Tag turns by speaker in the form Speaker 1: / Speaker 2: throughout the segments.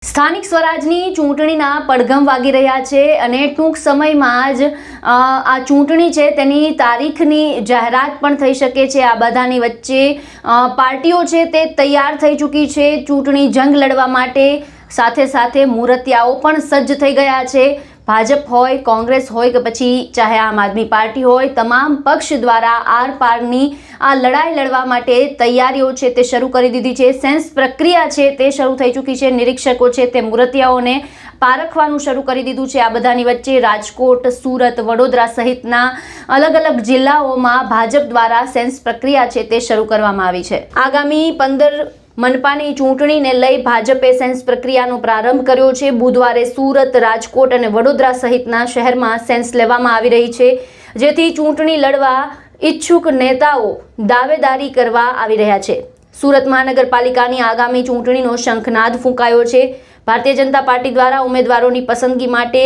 Speaker 1: સ્થાનિક સ્વરાજની ચૂંટણીના પડઘમ વાગી રહ્યા છે અને ટૂંક સમયમાં જ આ ચૂંટણી છે તેની તારીખની જાહેરાત પણ થઈ શકે છે। આ બધાની વચ્ચે પાર્ટીઓ છે તે તૈયાર થઈ ચૂકી છે ચૂંટણી જંગ લડવા માટે। સાથે સાથે મૂર્તિયાઓ પણ સજ્જ થઈ ગયા છે। ભાજપ હોય, કોંગ્રેસ હોય કે પછી ચાહે આમ આદમી પાર્ટી હોય, તમામ પક્ષ દ્વારા આર પારની આ લડાઈ લડવા માટે તૈયારીઓ છે તે શરૂ કરી દીધી છે। સેન્સ પ્રક્રિયા છે તે શરૂ થઈ ચૂકી છે। નિરીક્ષકો છે તે મૂર્તિયાઓને પારખવાનું શરૂ કરી દીધું છે। આ બધાની વચ્ચે રાજકોટ, સુરત, વડોદરા સહિતના અલગ અલગ જિલ્લાઓમાં ભાજપ દ્વારા સેન્સ પ્રક્રિયા છે તે શરૂ કરવામાં આવી છે। આગામી 15 મનપાની ચૂંટણીને લઈ ભાજપે સેન્સ પ્રક્રિયાનો પ્રારંભ કર્યો છે। બુધવારે સુરત, રાજકોટ અને વડોદરા સહિતના શહેરમાં સેન્સ લેવામાં આવી રહી છે, જેથી ચૂંટણી લડવા ઈચ્છુક નેતાઓ દાવેદારી કરવા આવી રહ્યા છે। સુરત મહાનગરપાલિકાની આગામી ચૂંટણીનો શંખનાદ ફૂંકાયો છે। ભારતીય જનતા પાર્ટી દ્વારા ઉમેદવારોની પસંદગી માટે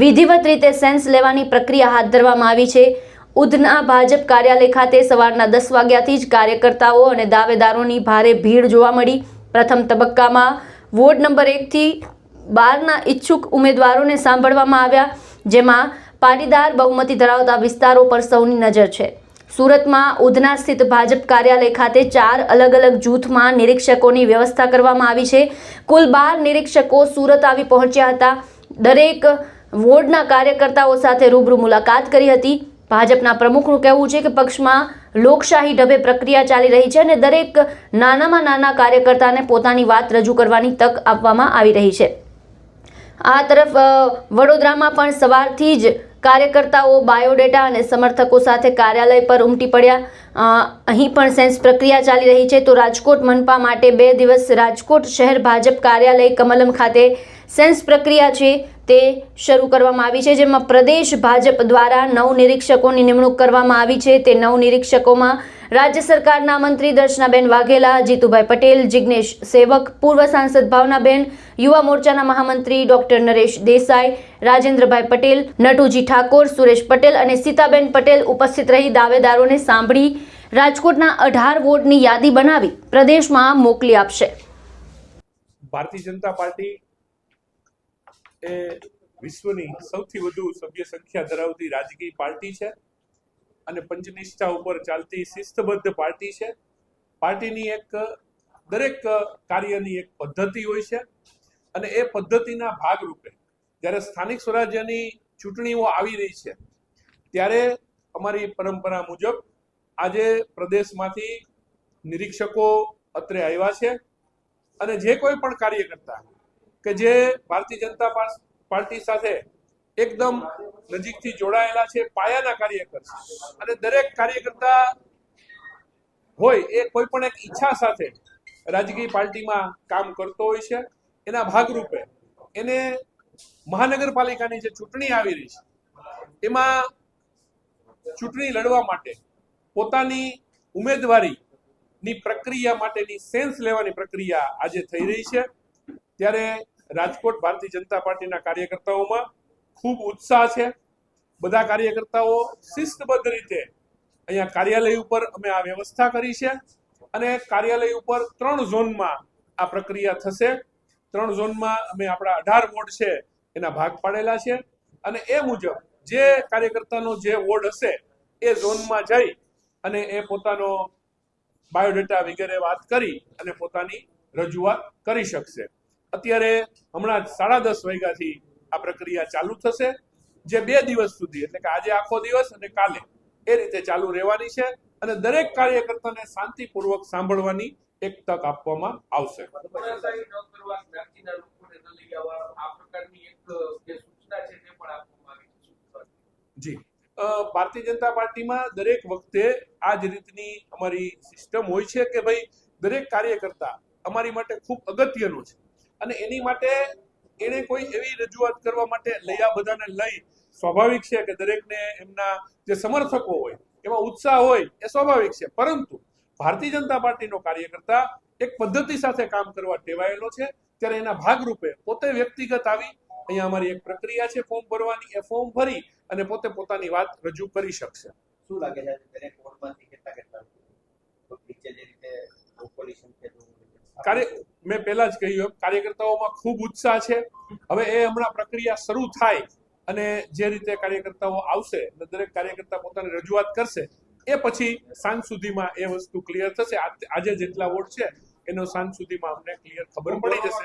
Speaker 1: વિધિવત રીતે સેન્સ લેવાની પ્રક્રિયા હાથ ધરવામાં આવી છે। ઉધના ભાજપ કાર્યાલય ખાતે સવારના 10 વાગ્યાથી જ કાર્યકર્તાઓ અને દાવેદારોની ભારે ભીડ જોવા મળી। પ્રથમ તબક્કામાં વોર્ડ નંબર 1 થી 12ના ઈચ્છુક ઉમેદવારોને સાંભળવામાં આવ્યા, જેમાં પાટીદાર બહુમતી ધરાવતા વિસ્તારો પર સૌની નજર છે। સુરતમાં ઉધના સ્થિત ભાજપ કાર્યાલય ખાતે 4 અલગ અલગ જૂથમાં નિરીક્ષકોની વ્યવસ્થા કરવામાં આવી છે। કુલ 12 નિરીક્ષકો સુરત આવી પહોંચ્યા હતા। દરેક વોર્ડના કાર્યકર્તાઓ સાથે રૂબરૂ મુલાકાત કરી હતી। ભાજપના પ્રમુખનું કહેવું છે કે પક્ષમાં લોકશાહી ઢબે પ્રક્રિયા ચાલી રહી છે અને દરેક નાનામાં નાના કાર્યકર્તાને પોતાની વાત રજૂ કરવાની તક આપવામાં આવી રહી છે। આ તરફ વડોદરામાં પણ સવારથી જ કાર્યકર્તાઓ બાયોડેટા અને સમર્થકો સાથે કાર્યાલય પર ઉમટી પડ્યા। અહીં પણ સેન્સ પ્રક્રિયા ચાલી રહી છે। તો રાજકોટ મનપા માટે 2 દિવસ રાજકોટ શહેર ભાજપ કાર્યાલય કમલમ ખાતે સેન્સ પ્રક્રિયા છે તે શરૂ કરવામાં આવી છે, જેમાં પ્રદેશ ભાજપ દ્વારા 9 નિરીક્ષકોની નિમણૂક કરવામાં આવી છે। તે 9 નિરીક્ષકોમાં રાજ્ય સરકારના મંત્રી દર્શનાબેન વાઘેલા, જીતુભાઈ પટેલ, જિગ્નેશ સેવક, પૂર્વ સાંસદ ભાવનાબેન, યુવા મોરચાના મહામંત્રી ડોક્ટર નરેશ દેસાઈ, રાજેન્દ્રભાઈ પટેલ, નટુજી ઠાકોર, સુરેશ પટેલ અને સીતાબેન પટેલ ઉપસ્થિત રહી દાવેદારોને સાંભળી રાજકોટના 18 વોર્ડની યાદી બનાવી પ્રદેશમાં મોકલી આપશે।
Speaker 2: ભારતીય જનતા પાર્ટી એ વિશ્વની સૌથી વધુ સભ્ય સંખ્યા ધરાવતી રાજકીય પાર્ટી છે અને પંચનિષ્ઠા ઉપર ચાલતી શિસ્તબદ્ધ પાર્ટી છે। પાર્ટીની દરેક કાર્યની એક પદ્ધતિ હોય છે અને એ પદ્ધતિના ભાગરૂપે જ્યારે સ્થાનિક સ્વરાજ્યની ચૂંટણીઓ આવી રહી છે ત્યારે અમારી પરંપરા મુજબ આજે પ્રદેશમાંથી નિરીક્ષકો અત્રે આવ્યા છે અને જે કોઈ પણ કાર્યકર્તા કે જે ભારતીય જનતા પાર્ટી સાથે એકદમ નજીકથી જોડાયેલા છે, પાયાના કાર્યકર છે અને દરેક કાર્યકર્તા હોય એ કોઈ પણ એક ઈચ્છા સાથે રાજકીય પાર્ટીમાં કામ કરતો હોય છે। એના ભાગરૂપે એને મહાનગરપાલિકાની જે ચૂંટણી આવી રહી છે એમાં ચૂંટણી લડવા માટે પોતાની ઉમેદવારીની પ્રક્રિયા માટેની સેન્સ લેવાની પ્રક્રિયા આજે થઈ રહી છે। ત્યારે રાજકોટ ભારતીય જનતા પાર્ટીના કાર્યકર્તાઓમાં ખૂબ ઉત્સાહ છે। બધા કાર્યકર્તાઓ શિસ્તબદ્ધ રીતે અહીંયા કાર્યાલય ઉપર અમે આ વ્યવસ્થા કરી છે અને કાર્યાલય ઉપર 3 ઝોનમાં આ પ્રક્રિયા થશે। 3 ઝોનમાં અમે આપણા 18 વોર્ડ છે એના ભાગ પાડેલા છે અને એ મુજબ જે કાર્યકર્તાનો જે વોર્ડ હશે એ ઝોનમાં જઈ અને એ પોતાનો બાયોડેટા વગેરે વાત કરી અને પોતાની રજૂઆત કરી શકશે। અત્યારે હમણાં જ 10:30 વાગ્યાથી આ પ્રક્રિયા ચાલુ થશે, જે 2 દિવસ સુધી એટલે કે આજે આખો દિવસ અને કાલે એ રીતે ચાલુ રહેવાની છે અને દરેક કાર્યકર્તાને શાંતિપૂર્વક સાંભળવાની એક તક આપવામાં આવશે। જી, ભારતીય જનતા પાર્ટીમાં દરેક વખતે આ જ રીતની અમારી સિસ્ટમ હોય છે કે ભાઈ દરેક કાર્યકર્તા અમારી માટે ખૂબ અગત્યનો છે અને એની માટે એને કોઈ એવી રજૂઆત કરવા માટે બધાને લઈ સ્વાભાવિક છે કે દરેકને એમના જે સમર્થકો હોય એમાં ઉત્સાહ હોય એ સ્વાભાવિક છે, પરંતુ ભારતીય જનતા પાર્ટીનો કાર્યકર્તા એક પદ્ધતિ સાથે કામ કરવા ટેવાયેલો છે। ત્યારે એના ભાગરૂપે પોતે વ્યક્તિગત આવી અહીંયા અમારી એક પ્રક્રિયા છે ફોર્મ ભરવાની, એ ફોર્મ ભરી અને પોતે પોતાની વાત રજૂ કરી શકશે।
Speaker 3: શું લાગે છે દરેક વોર્ડમાંથી કેટલા નીચે જે રીતે લોકોની સંખ્યા
Speaker 2: મેં પહેલા જ કહ્યું એમ કાર્યકર્તાઓમાં ખૂબ ઉત્સાહ છે. હવે એ હમણાં પ્રક્રિયા શરૂ થાય અને જે રીતે કાર્યકર્તાઓ આવશે અને દરેક કાર્યકર્તા પોતાની રજૂઆત કરશે એ પછી સાંજ સુધીમાં એ વસ્તુ ક્લિયર થશે. આજે જેટલા વોટ છે એનો સાંજ સુધીમાં અમને ક્લિયર ખબર પડી જશે.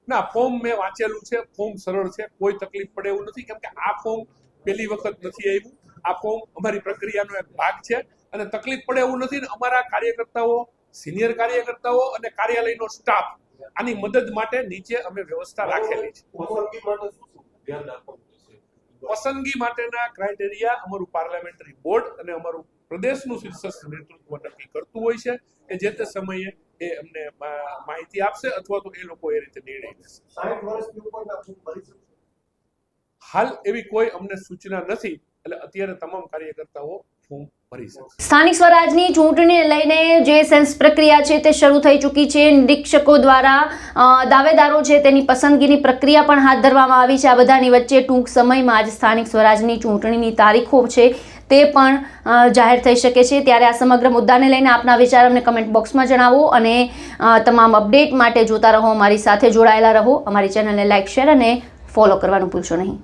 Speaker 2: ના, ફોર્મ મેં વાંચેલું છે, ફોર્મ સરળ છે, કોઈ તકલીફ પડે એવું નથી, કેમ કે આ ફોર્મ પહેલી વખત નથી આવ્યું. આ ફોર્મ અમારી પ્રક્રિયાનો એક ભાગ છે અને તકલીફ પડે એવું નથી. ને અમારા કાર્યકર્તાઓ, સિનિયર કાર્યકર્તાઓ અને કાર્યાલયનો સ્ટાફ આની મદદ માટે નીચે અમે વ્યવસ્થા રાખેલી છે. પસંદગી માટેના ક્રાઇટેરિયા અમારું પાર્લામેન્ટરી બોર્ડ અને અમારું પ્રદેશનું શીર્ષસ્થ નેતૃત્વ નક્કી કરતું હોય છે કે જે તે સમયે એ અમને માહિતી આપશે અથવા તો એ લોકો એ રીતે નિર્ણય લેશે. હાલ એવી કોઈ અમને સૂચના નથી, એટલે અત્યારે તમામ કાર્યકર્તાઓ ફોર્મ ભરી શકશે.
Speaker 1: સ્થાનિક સ્વરાજની ચૂંટણીને લઈને જે સેન્સ પ્રક્રિયા છે તે શરૂ થઈ ચૂકી છે. નિરીક્ષકો દ્વારા દાવેદારો છે તેની પસંદગીની પ્રક્રિયા પણ હાથ ધરવામાં આવી છે. આ બધાની વચ્ચે ટૂંક સમયમાં જ સ્થાનિક સ્વરાજની ચૂંટણીની તારીખો છે તે પણ જાહેર થઈ શકે છે. ત્યારે આ સમગ્ર મુદ્દાને લઈને આપના વિચાર અમને કમેન્ટ બોક્સમાં જણાવો અને તમામ અપડેટ માટે જોતા રહો, અમારી સાથે જોડાયેલા રહો. અમારી ચેનલને લાઇક, શેર અને ફોલો કરવાનું ભૂલશો નહીં.